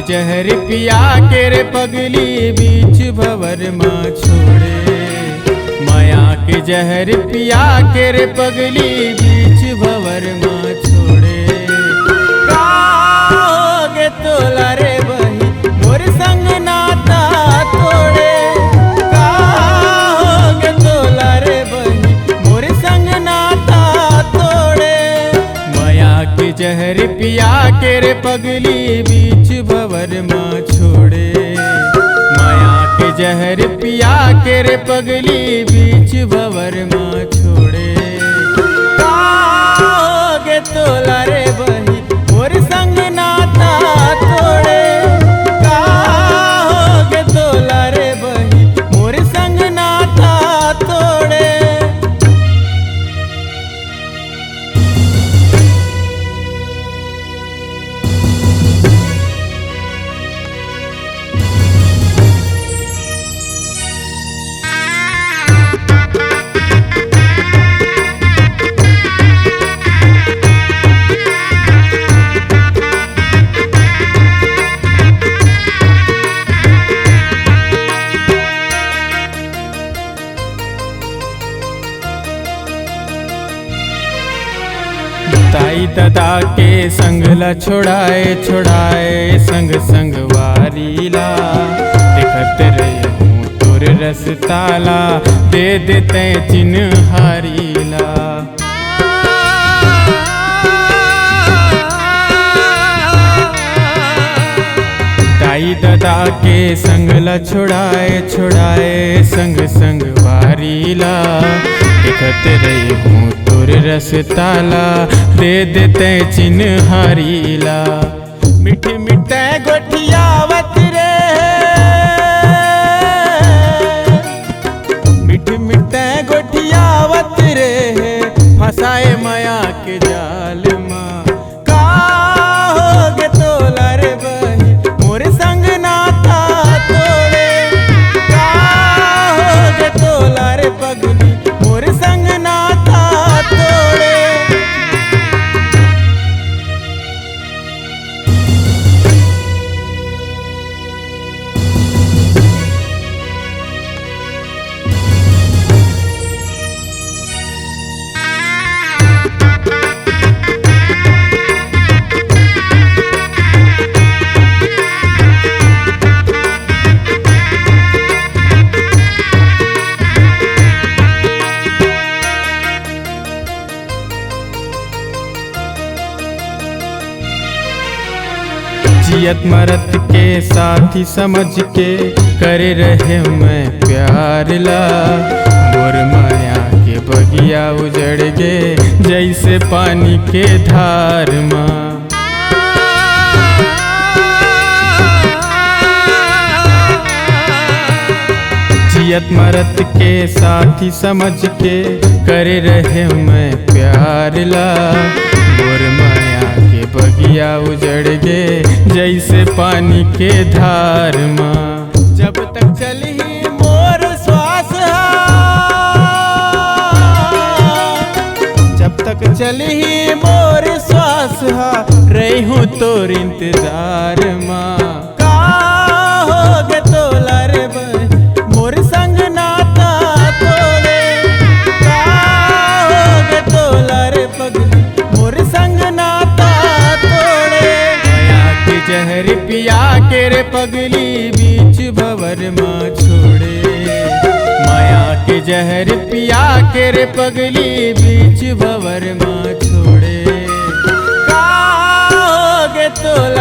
जहर पिया के रे पगली बीच भंवर माँ छोड़े। माया के जहर पिया के रे पगली बीच भंवर माँ छोड़े। कागे तोला रे बही मोर संग नाता तोड़े। कागे तोला रे बही मोर संग नाता तोड़े। माया के जहर पिया के रे पगली बीच भंवर माँ छोड़े। माया के जहर पिया के रे पगली बीच भंवर माँ छोड़े। कागे तोला रे बही मोर संग नाता तोड़े। कागे तोला रे बही मोर संग नाता तोड़े। ताई दादा के संगला छोड़ाए छोड़ाए संग संग वारीला। देखत रहे हूँ तोर रस ताला दे देते चिन्ह हारीला। ताई दादा के संगला छोड़ाए छोड़ाए संग संग वारीला। देखत रही हूँ तोर रस ताला दे देते चिन्ह हारीला। मिठी मिठे गोठियावत रे मिठी मिठे गोठियावत रे फसाए माया के जाल माँ। कागे तोला रे बही मोर संग नाता तोड़े। कागे तोला रे पगली मोर संग नाता तोड़े। जियत मरत के साथी समझ के करे रहे मैं प्यार ला। मोर माया के बगिया उजड़ गे जैसे पानी के धार माँ। जियत मरत के साथी समझ के करे रहे मैं प्यार ला। मोर माया के बगिया उजड़ गे जैसे पानी के धार माँ। जब तक चली मोर श्वास जब तक चली मोर श्वास रही हूँ तोर इंतजार माँ। कागे तोला रे बही मोर संग नाता तोड़े। कागे तोला रे पगली मोर संग नाता तोड़े। माया के जहर पिया के रे पगली बीच भंवर माँ छोड़े। माया के जहर पिया के रे पगली बीच भंवर माँ छोड़े। कागे तोला